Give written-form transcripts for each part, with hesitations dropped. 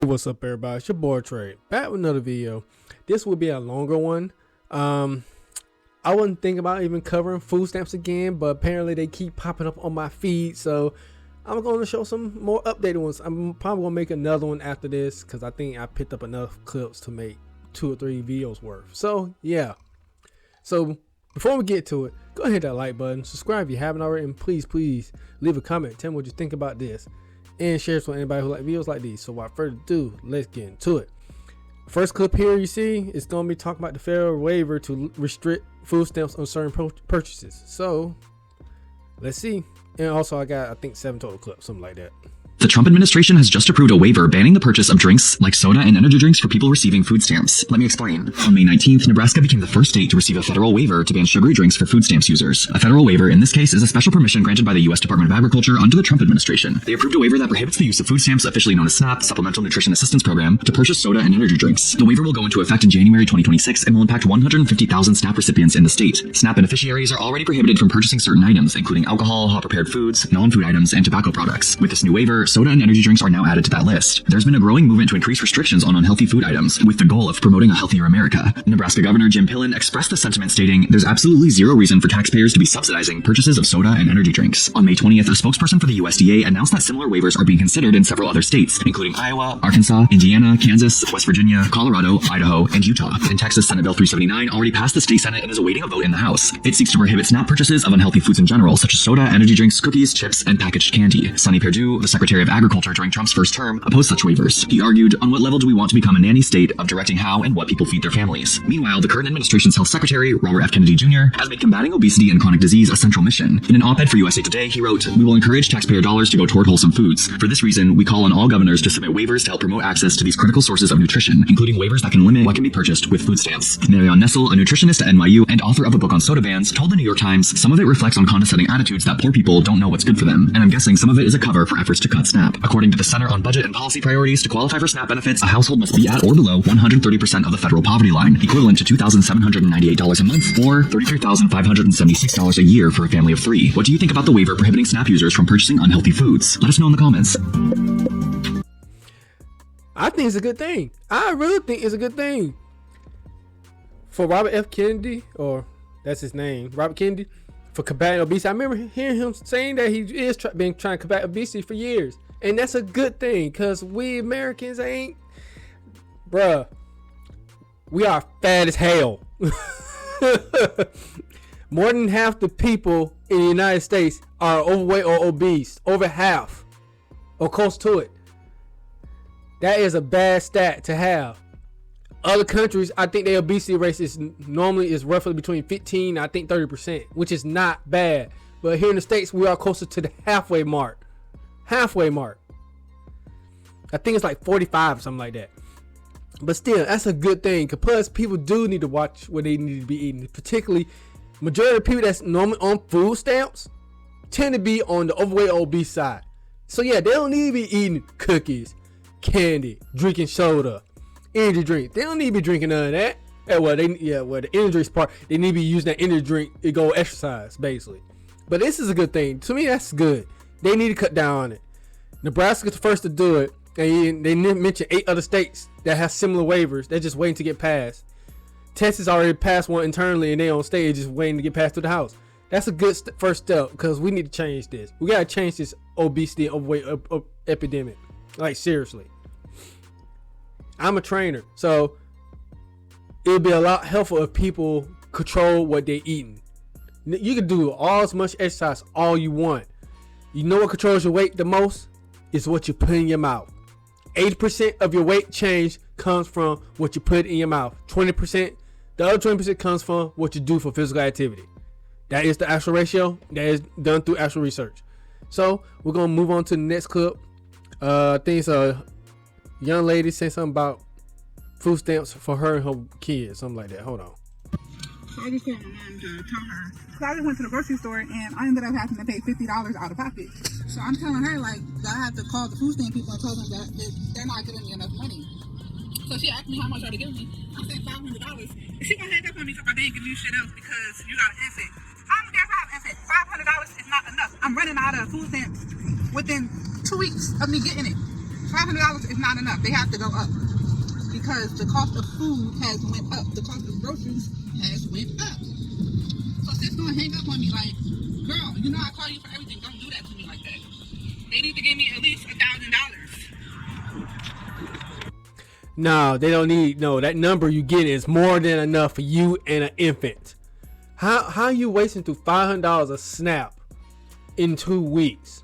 What's up, everybody? It's your boy Trey, back with another video. This will be a longer one. I wasn't thinking about even covering food stamps again, but apparently they keep popping up on my feed, so I'm going to show some more updated ones. I'm probably going to make another one after this because I think I picked up enough clips to make 2 or 3 videos worth. So yeah. So before we get to it, go ahead and hit that like button, subscribe if you haven't already, and please leave a comment. Tell me what you think about this, and share it with anybody who like videos like these. So without further ado, let's get into it. First clip here you see is going to be talking about the federal waiver to restrict food stamps on certain purchases. So let's see. And also I got, I think, 7 total clips, something like that. The Trump administration has just approved a waiver banning the purchase of drinks like soda and energy drinks for people receiving food stamps. Let me explain. On May 19th, Nebraska became the first state to receive a federal waiver to ban sugary drinks for food stamps users. A federal waiver in this case is a special permission granted by the U.S. Department of Agriculture under the Trump administration. They approved a waiver that prohibits the use of food stamps, officially known as SNAP, Supplemental Nutrition Assistance Program, to purchase soda and energy drinks. The waiver will go into effect in January 2026 and will impact 150,000 SNAP recipients in the state. SNAP beneficiaries are already prohibited from purchasing certain items, including alcohol, hot prepared foods, non-food items, and tobacco products. With this new waiver, soda and energy drinks are now added to that list. There's been a growing movement to increase restrictions on unhealthy food items, with the goal of promoting a healthier America. Nebraska Governor Jim Pillen expressed the sentiment, stating, "There's absolutely zero reason for taxpayers to be subsidizing purchases of soda and energy drinks." On May 20th, a spokesperson for the USDA announced that similar waivers are being considered in several other states, including Iowa, Arkansas, Indiana, Kansas, West Virginia, Colorado, Idaho, and Utah. In Texas, Senate Bill 379 already passed the state Senate and is awaiting a vote in the House. It seeks to prohibit SNAP purchases of unhealthy foods in general, such as soda, energy drinks, cookies, chips, and packaged candy. Sonny Perdue, the Secretary of Agriculture during Trump's first term, opposed such waivers. He argued, "On what level do we want to become a nanny state of directing how and what people feed their families?" Meanwhile, the current administration's health secretary, Robert F. Kennedy Jr., has made combating obesity and chronic disease a central mission. In an op-ed for USA Today, he wrote, "We will encourage taxpayer dollars to go toward wholesome foods. For this reason, we call on all governors to submit waivers to help promote access to these critical sources of nutrition, including waivers that can limit what can be purchased with food stamps." Marion Nessel, a nutritionist at NYU and author of a book on soda bans, told the New York Times, "Some of it reflects on condescending attitudes that poor people don't know what's good for them, and I'm guessing some of it is a cover for efforts to cut SNAP." According to the Center on Budget and Policy Priorities, to qualify for SNAP benefits, a household must be at or below 130% of the federal poverty line, equivalent to $2,798 a month or $33,576 a year for a family of 3. What do you think about the waiver prohibiting SNAP users from purchasing unhealthy foods? Let us know in the comments. I think it's a good thing. I really think it's a good thing. For Robert F. Kennedy, or that's his name, Robert Kennedy, for combating obesity. I remember hearing him saying that he is been trying to combat obesity for years. And that's a good thing, because we Americans ain't, bruh, we are fat as hell. More than half the people in the United States are overweight or obese. Over half, or close to it. That is a bad stat to have. Other countries, I think their obesity rate is normally roughly between 15, I think 30%, which is not bad. But here in the States, we are closer to the halfway mark. I think it's like 45 or something like that. But still, that's a good thing. Cause plus, people do need to watch what they need to be eating. Particularly, majority of people that's normally on food stamps tend to be on the overweight or obese side. So yeah, they don't need to be eating cookies, candy, drinking soda, energy drink. They don't need to be drinking none of that. Well, the energy drinks part, they need to be using that energy drink to go exercise, basically. But this is a good thing. To me, that's good. They need to cut down on it. Nebraska's the first to do it. And they mentioned 8 other states that have similar waivers. They're just waiting to get passed. Texas already passed one internally, and they on stage just waiting to get passed through the House. That's a good first step, because we need to change this. We gotta change this obesity and overweight epidemic. Like, seriously. I'm a trainer, so it'll be a lot helpful if people control what they're eating. You can do all as much exercise all you want. You know what controls your weight the most? Is what you put in your mouth. 80% of your weight change comes from what you put in your mouth. 20%, the other 20% comes from what you do for physical activity. That is the actual ratio. That is done through actual research. So we're gonna move on to the next clip. I think it's a young lady saying something about food stamps for her and her kids, something like that. Hold on. So I just told my mom to tell her. So I just went to the grocery store and I ended up having to pay $50 out of pocket. So I'm telling her, like, I have to call the food stamp people and tell them that they're not giving me enough money. So she asked me how much are they giving me. I said $500. And she gonna hang up on me if I didn't give you shit else because you got an infant. How many days I have an infant? $500 is not enough. I'm running out of food stamps within 2 weeks of me getting it. $500 is not enough. They have to go up because the cost of food has went up. The cost of groceries has went up. So sis gonna hang up on me like, girl, you know I call you for everything. Don't do that to me like that. They need to give me at least $1,000. No, they don't need. No, that number you get is more than enough for you and an infant. How are you wasting through $500 a snap in 2 weeks?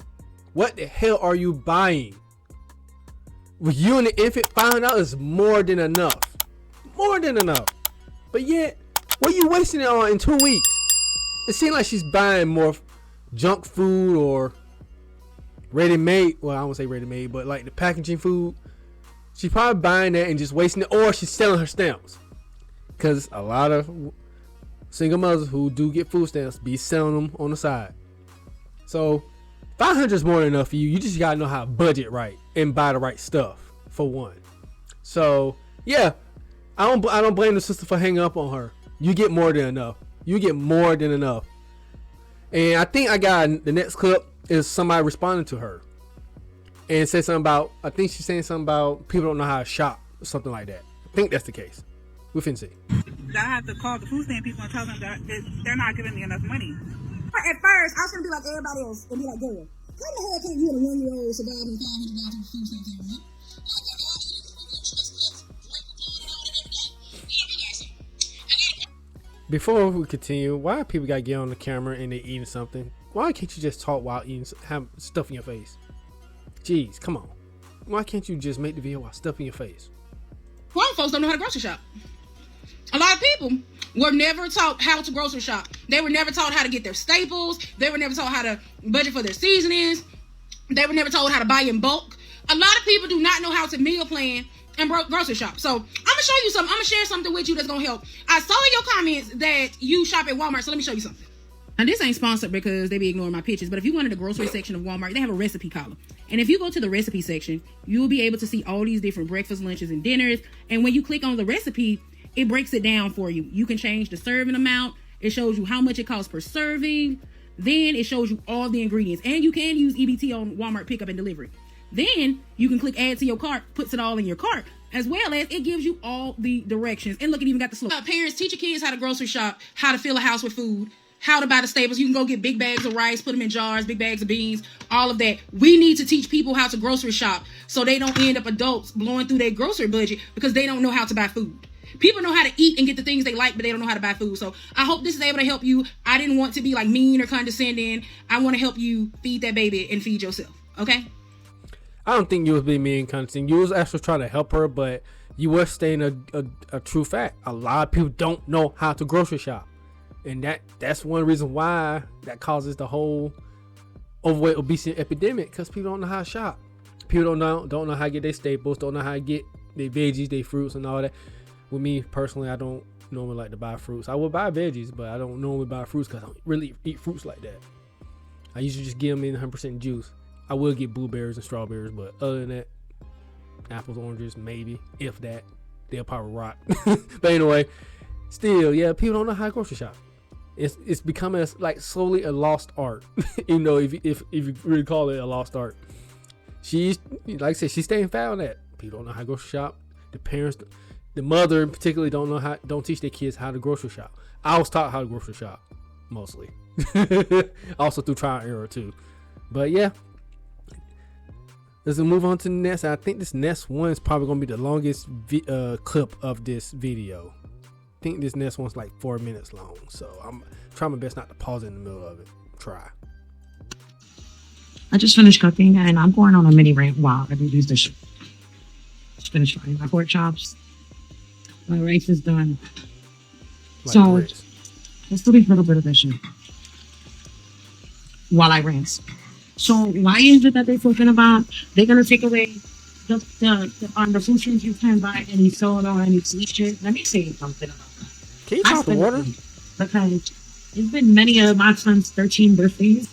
What the hell are you buying? With you and the infant, $500 is more than enough. More than enough. But yet, what are you wasting it on in 2 weeks? It seems like she's buying more junk food or ready-made. Well, I won't say ready-made, but like the packaging food. She's probably buying that and just wasting it, or she's selling her stamps. Because a lot of single mothers who do get food stamps be selling them on the side. So $500 is more than enough for you. You just gotta know how to budget right and buy the right stuff for one. So yeah, I don't blame the sister for hanging up on her. You get more than enough. You get more than enough. And I think I got the next clip is somebody responding to her and said something about, I think she's saying something about people don't know how to shop or something like that. I think that's the case. We finna see. I have to call the food stamp people and tell them that they're not giving me enough money. At first, I was gonna be like everybody else and be like, girl, how the hell can you and a 1-year-old survive on $500 from food stamps every month? Before we continue, why people gotta get on the camera and they eating something? Why can't you just talk while eating, have stuff in your face? Jeez, come on. Why can't you just make the video while stuff in your face? White folks don't know how to grocery shop. A lot of people were never taught how to grocery shop. They were never taught how to get their staples. They were never taught how to budget for their seasonings. They were never told how to buy in bulk. A lot of people do not know how to meal plan and grocery shop. So I'm gonna show you something. I'm gonna share something with you that's gonna help. I saw in your comments that you shop at Walmart, so let me show you something. Now this ain't sponsored because they be ignoring my pictures, but if you go into the grocery section of Walmart, they have a recipe column. And if you go to the recipe section, you will be able to see all these different breakfast, lunches, and dinners. And when you click on the recipe, it breaks it down for you. You can change the serving amount. It shows you how much it costs per serving. Then it shows you all the ingredients. And you can use EBT on Walmart pickup and delivery. Then you can click add to your cart, puts it all in your cart, as well as it gives you all the directions. And look, it even got the slope. Parents, teach your kids how to grocery shop, how to fill a house with food, how to buy the staples. You can go get big bags of rice, put them in jars, big bags of beans, all of that. We need to teach people how to grocery shop so they don't end up adults blowing through their grocery budget because they don't know how to buy food. People know how to eat and get the things they like, but they don't know how to buy food. So I hope this is able to help you. I didn't want to be like mean or condescending. I want to help you feed that baby and feed yourself. Okay? I don't think you was being mean and condescending. You was actually trying to help her, but you were stating a true fact. A lot of people don't know how to grocery shop. And that's one reason why that causes the whole overweight obesity epidemic, because people don't know how to shop. People don't know how to get their staples, don't know how to get their veggies, their fruits, and all that. With me personally, I don't normally like to buy fruits. I will buy veggies, but I don't normally buy fruits because I don't really eat fruits like that. I usually just get them in 100% juice. I will get blueberries and strawberries, but other than that, apples, oranges, maybe, if that, they'll probably rot. But anyway, still, yeah, people don't know how to grocery shop. It's becoming like slowly a lost art. You know, if you really call it a lost art. She's, like I said, she's staying fat on that. People don't know how to grocery shop. The parents, the mother in particular, don't teach their kids how to grocery shop. I was taught how to grocery shop, mostly. Also through trial and error too. But yeah, let's move on to the next. I think this next one is probably gonna be the longest clip of this video. I think this next one's like 4 minutes long, so I'm trying my best not to pause in the middle of it. Try. I just finished cooking and I'm going on a mini rant while I do these dishes. Just finished frying my pork chops. My rice is done. Like so grits. let's do a little bit of this shit while I rant. So why is it that they're talking about they're gonna take away the food stamps you can buy any soda or any sweet shit? Let me say something about that. Can you talk to water? Because it's been many of my son's 13 birthdays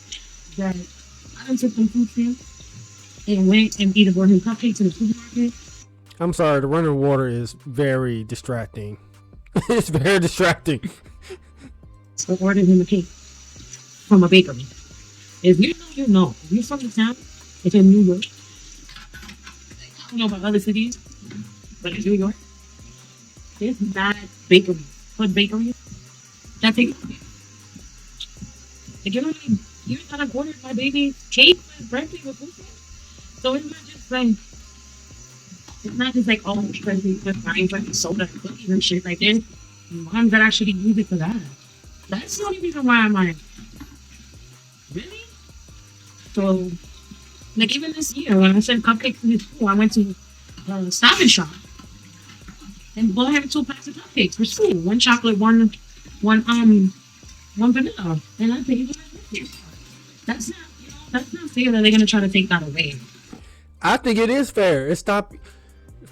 that I done took some food stamps and went and either bought him cupcakes in the supermarket. I'm sorry, the running water is very distracting. It's very distracting. So ordered him a cake from a bakery. If you know, you know. If you're from the town, if in New York, don't know about other cities, but in New York, there's mad bakery, food bakery. That take like, you know, like, even that I ordered my baby cake for his birthday with food. So it's not just like, oh, because we put buying fucking soda and cookies and shit. Like, there's moms that actually use it for that. That's the only reason why I'm like, really? So, like, even this year, when I sent cupcakes to his school, I went to Stop and Shop and bought him 2 packs of cupcakes for school. One chocolate, one vanilla. And I paid for my That's not, you know, that's not fair that they're gonna try to take that away. I think it is fair. It's stop.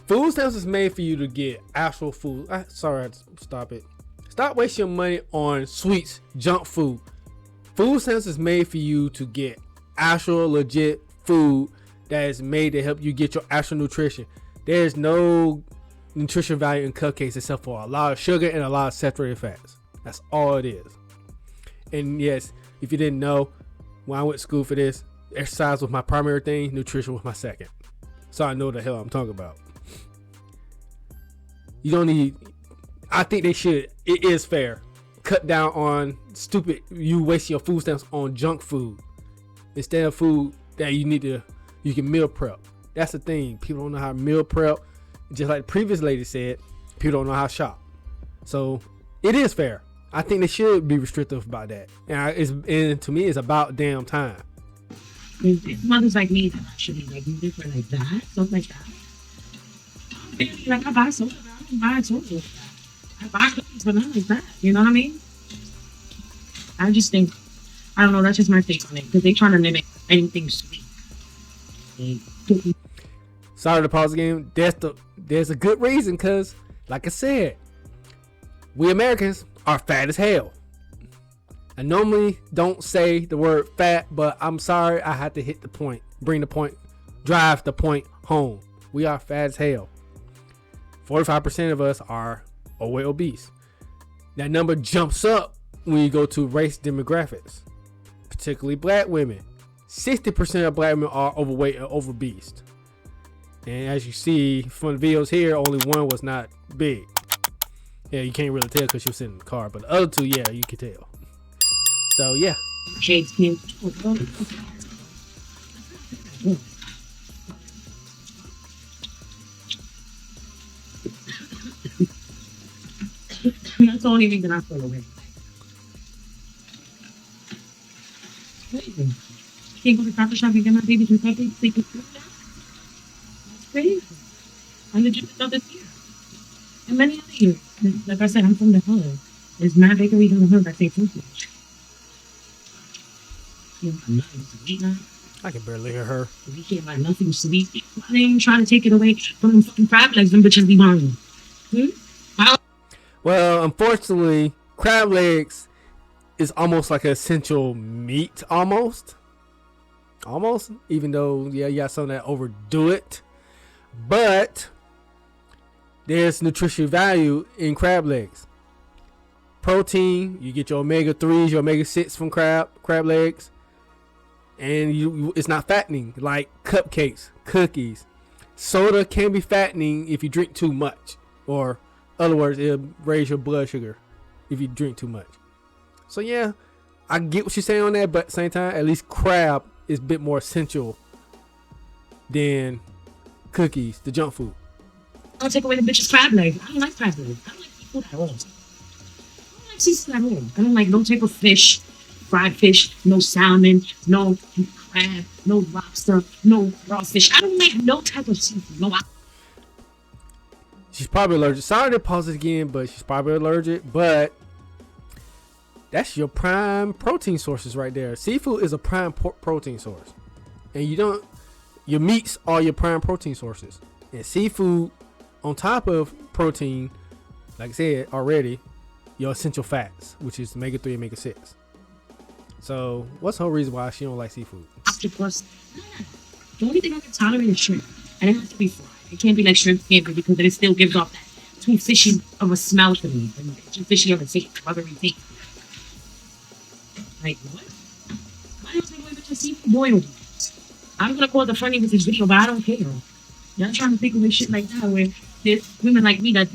Food stamps is made for you to get actual food. Sorry, I had to stop it. Stop wasting your money on sweets, junk food. Food stamps is made for you to get actual legit food that is made to help you get your actual nutrition. There's no nutrition value in cupcakes except for a lot of sugar and a lot of saturated fats. That's all it is. And yes, if you didn't know, when I went to school for this, exercise was my primary thing, nutrition was my second. So I know what the hell I'm talking about. You don't need, I think they should, it is fair. Cut down on stupid, you wasting your food stamps on junk food instead of food that you can meal prep. That's the thing. People don't know how to meal prep. Just like the previous lady said, people don't know how to shop. So it is fair. I think they should be restrictive about that. And to me, it's about damn time. It's mothers like me that actually like do different like that, stuff like that. Like I buy soda, I don't buy soda. I buy cookies, but not like that. You know what I mean? I just think, I don't know. That's just my take on it because they trying to limit anything sweet. Sorry to pause again. There's a good reason because, like I said, we Americans are fat as hell. I normally don't say the word fat, but I'm sorry, I had to hit the point, bring the point, drive the point home. We are fat as hell. 45% of us are overweight obese. That number jumps up when you go to race demographics, particularly black women. 60% of black women are overweight and obese. And as you see from the videos here, only one was not big. Yeah, you can't really tell because she was sitting in the car, but the other two, yeah, you can tell. So yeah. Shades came. That's the only reason I feel away. Crazy. Can't go to the coffee shop and get my baby some cupcakes. They can cook that. That's crazy. I legit know this year. And many other years. Like I said, I'm from the hood. There's mad bakeries in the hood that say food. I can barely hear her. We can't buy nothing sweet. They ain't trying to take it away from them fucking crab legs. Them bitches be buying. Well, unfortunately, crab legs is almost like an essential meat, almost. Even though, yeah, you got some that overdo it. But there's nutritional value in crab legs. Protein, you get your omega-3s, your omega-6 from crab legs. And it's not fattening like cupcakes, cookies. Soda can be fattening if you drink too much. Or, in other words, it'll raise your blood sugar if you drink too much. So, yeah, I get what you're saying on that, but at the same time, at least crab is a bit more essential than cookies, the junk food. I'll take away the bitch's crab legs. I don't like crab legs. I don't like seafood at all. I don't like seafood at all. I don't like no type of fish, fried fish, no salmon, no crab, no lobster, no raw fish. I don't like no type of seafood. No. She's probably allergic. Sorry to pause it again, but she's probably allergic. But that's your prime protein sources right there. Seafood is a prime protein source. And your meats are your prime protein sources. And seafood, on top of protein, like I said already, your essential fats, which is omega-3 and omega-6. So, what's the whole reason why she don't like seafood? Octopus. The only thing I can tolerate is shrimp. And it has to be fried. It can't be like shrimp scampi because it still gives off that too fishy of a smell to me. And too fishy of a taste, rubbery taste. Like, what? Why don't they go with your seafood boiled? I'm gonna call the funny with this video, but I don't care. Y'all trying to think of shit like that where there's women like me that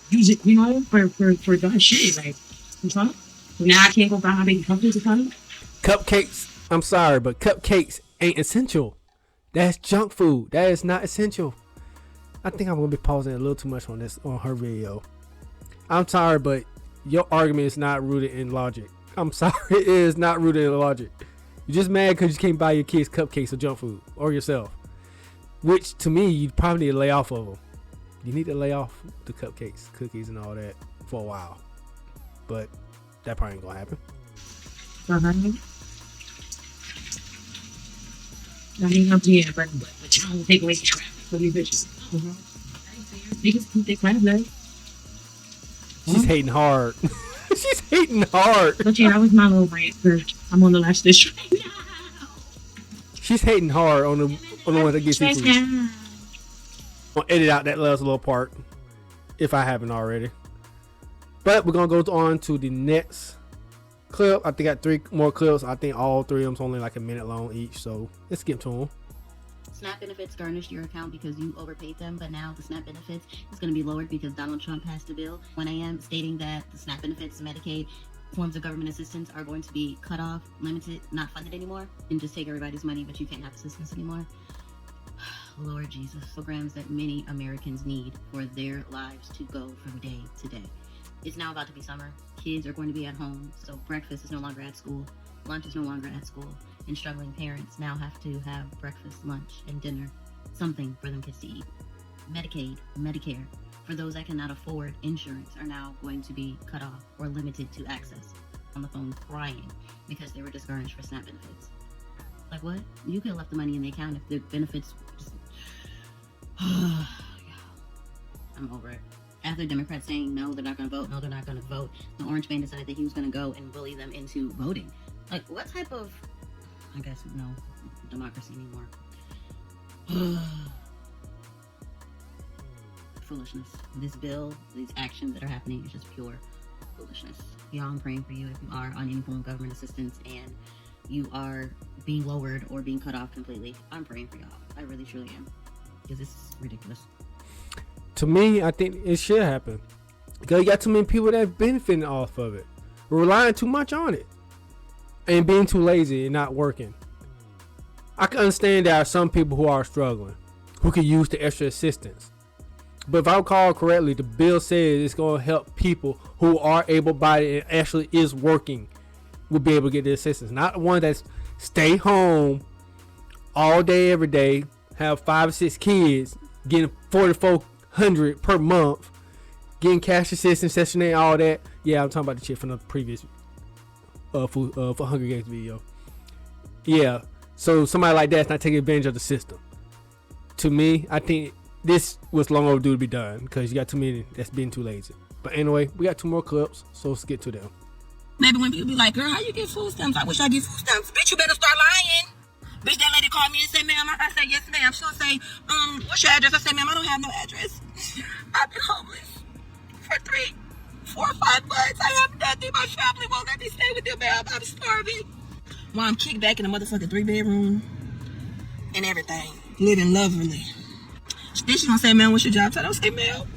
use it, you know, for dumb shit. Like, you know? So now I can't go buy my baby cupcakes or something. Cupcakes, I'm sorry, but cupcakes ain't essential. That's junk food. That is not essential. I think I'm gonna be pausing a little too much on her video. I'm sorry, but your argument is not rooted in logic. I'm sorry, it is not rooted in logic. You're just mad because you can't buy your kids cupcakes or junk food or yourself. Which to me, you probably need to lay off of them. You need to lay off the cupcakes, cookies, and all that for a while. But that probably ain't gonna happen. I mean, up here, but y'all don't take away the traffic for these bitches. Niggas keep their crap blood. She's hating hard. She's hating hard. But yeah, that was my little rant. I'm on the last district right now. She's hating hard on the one that gets you food. I'll edit out that last little part if I haven't already. But we're gonna go on to the next clip. I think I got 3 more clips. I think all 3 of them's only like a minute long each. So let's skip to them. SNAP benefits garnished your account because you overpaid them, but now the SNAP benefits is going to be lowered because Donald Trump passed a bill 1 a.m. stating that the SNAP benefits, Medicaid, forms of government assistance are going to be cut off, limited, not funded anymore, and just take everybody's money, but you can't have assistance anymore. Lord Jesus, programs that many Americans need for their lives to go from day to day. It's now about to be summer. Kids are going to be at home, so breakfast is no longer at school. Lunch is no longer at school. And struggling parents now have to have breakfast, lunch, and dinner. Something for them kids to eat. Medicaid, Medicare, for those that cannot afford insurance, are now going to be cut off or limited to access. On the phone crying because they were just garnished for SNAP benefits. Like what? You could have left the money in the account if the benefits just... I'm over it. After Democrats saying no, they're not going to vote, no, they're not going to vote, the Orange Man decided that he was going to go and bully them into voting. Like, what type of, I guess, no democracy anymore. Foolishness. This bill, these actions that are happening is just pure foolishness. Y'all, I'm praying for you if you are on any form of government assistance and you are being lowered or being cut off completely. I'm praying for y'all. I really, truly am. Because this is ridiculous. To me, I think it should happen. Because you got too many people that are benefiting off of it. We're relying too much on it. And being too lazy and not working. I can understand there are some people who are struggling, who could use the extra assistance. But if I recall correctly, the bill says it's going to help people who are able-bodied and actually is working will be able to get the assistance. Not the one that's stay home all day, every day, have 5 or 6 kids, getting $4,400 per month, getting cash assistance, Section 8, all that. Yeah, I'm talking about the shit from the previous for Hunger Games video. Yeah, so somebody like that's not taking advantage of the system. To me, I think this was long overdue to be done because you got too many that's being too lazy. But anyway, we got 2 more clips, so let's get to them. Maybe when people be like, girl, how you get food stamps? I wish I get food stamps. Bitch, you better start lying. Bitch, that lady called me and said, ma'am, I said, yes, ma'am. She'll say, what's your address? I said, ma'am, I don't have no address. I've been homeless for 3, 4, 5 months. I have nothing. My family won't let me stay with them, ma'am. I'm starving. While I'm kicked back in a motherfucking 3-bedroom and everything. Living lovely. Then she gonna say, ma'am, what's your job? I don't say, ma'am,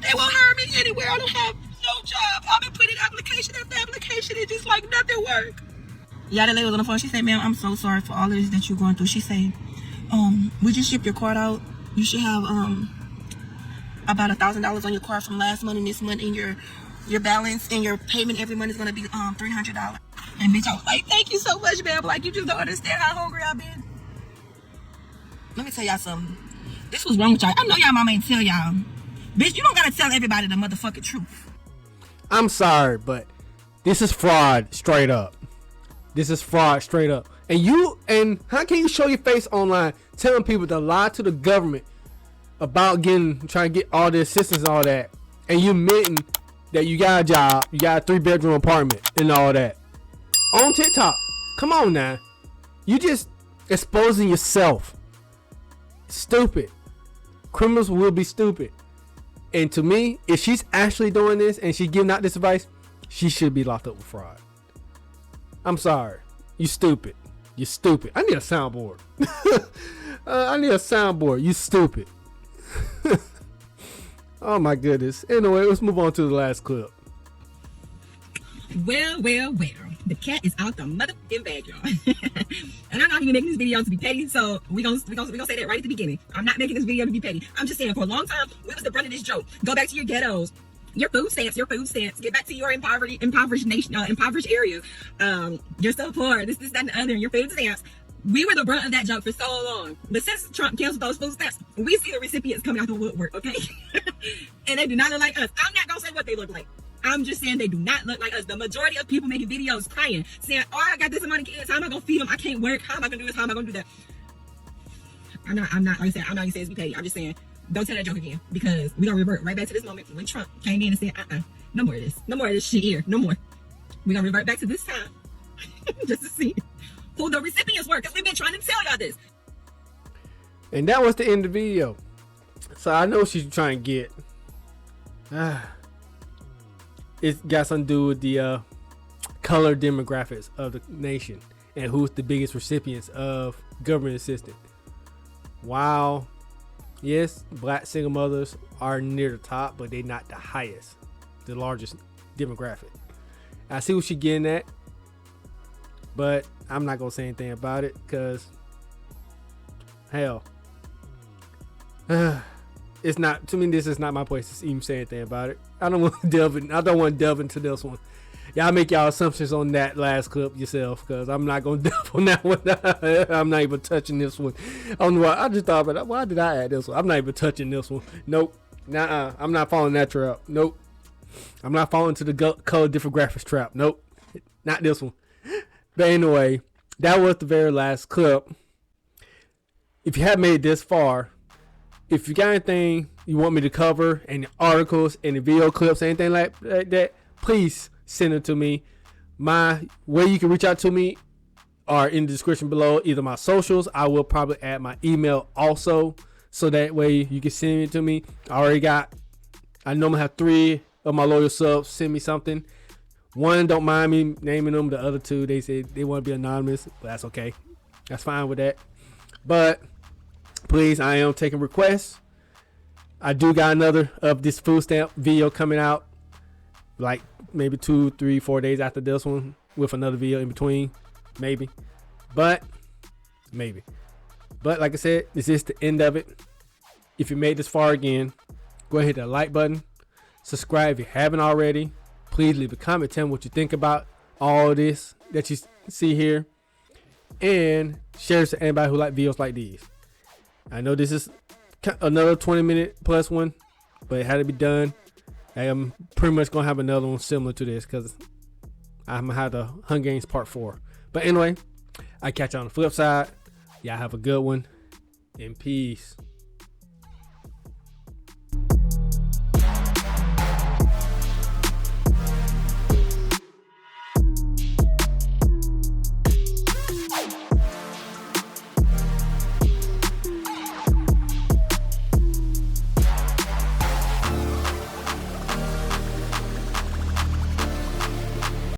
they won't hire me anywhere. I don't have no job. I've been putting application after application. It's just like nothing work. Yeah, that lady was on the phone. She said, ma'am, I'm so sorry for all of this that you're going through. She said, would you ship your card out? You should have about $1,000 on your card from last month and this month, and your balance and your payment every month is gonna be $300. And bitch, I was like, thank you so much, ma'am. Like, you just don't understand how hungry I've been. Let me tell y'all something. This was wrong with y'all. I know y'all mama ain't tell y'all. Bitch, you don't gotta tell everybody the motherfucking truth. I'm sorry, but this is fraud straight up. This is fraud straight up. And how can you show your face online telling people to lie to the government about trying to get all the assistance and all that, and you admitting that you got a job, you got a 3-bedroom apartment and all that on TikTok? Come on now. You just exposing yourself. Stupid. Criminals will be stupid. And to me, if she's actually doing this and she's giving out this advice, she should be locked up with fraud. I'm sorry. You stupid. You stupid. I need a soundboard. I need a soundboard. You stupid. Oh my goodness. Anyway, let's move on to the last clip. Well. The cat is out the motherfucking bag, y'all. And I'm not even making this video to be petty, so we gonna say that right at the beginning. I'm not making this video to be petty. I'm just saying, for a long time, we was the brunt of this joke. Go back to your ghettos, your food stamps. Get back to your impoverished nation, impoverished areas. You're so poor. This, that, and the other. Your food stamps. We were the brunt of that joke for so long. But since Trump canceled those food stamps, we see the recipients coming out the woodwork, okay? And they do not look like us. I'm not gonna say what they look like. I'm just saying they do not look like us. The majority of people making videos crying, saying, oh, I got this amount of kids. How am I going to feed them? I can't work. How am I going to do this? How am I going to do that? I'm not, like I said, I'm not going to say it's be petty. I'm just saying, don't tell that joke again, because we're going to revert right back to this moment when Trump came in and said, no more of this. No more of this shit here. No more. We're going to revert back to this time just to see who the recipients were, because we've been trying to tell y'all this. And that was the end of the video. So I know what she's trying to get. It's got something to do with the color demographics of the nation and who's the biggest recipients of government assistance. Wow. Yes, black single mothers are near the top, but they're not the highest, the largest demographic. I see what she's getting at, but I'm not going to say anything about it because, hell, it's not, to me, this is not my place to even say anything about it. I don't want to delve into this one. Y'all make y'all assumptions on that last clip yourself, because I'm not going to delve on that one. I'm not even touching this one. I don't know why. I just thought about it. Why did I add this one? I'm not even touching this one. Nope. Nuh-uh. I'm not following that trap. Nope. I'm not falling to the color demographics trap. Nope. Not this one. But anyway, that was the very last clip. If you have made it this far, if you got anything you want me to cover, any articles, any video clips, anything like that, please send it to me. My way you can reach out to me are in the description below, either my socials. I will probably add my email also, so that way you can send it to me. I normally have 3 of my loyal subs send me something. One don't mind me naming them. The other 2, they say they want to be anonymous, but that's okay. That's fine with that. But please, I am taking requests. I do got another of this food stamp video coming out, like maybe 2, 3, 4 days after this one, with another video in between, maybe. But like I said, this is the end of it. If you made this far again, go ahead and hit that like button. Subscribe if you haven't already. Please leave a comment telling what you think about all this that you see here, and share it to anybody who like videos like these. I know this is another 20-minute plus one, but it had to be done. I am pretty much gonna have another one similar to this because I'm gonna have the Hunger Games Part 4. But anyway, I catch you on the flip side. Y'all have a good one, and peace.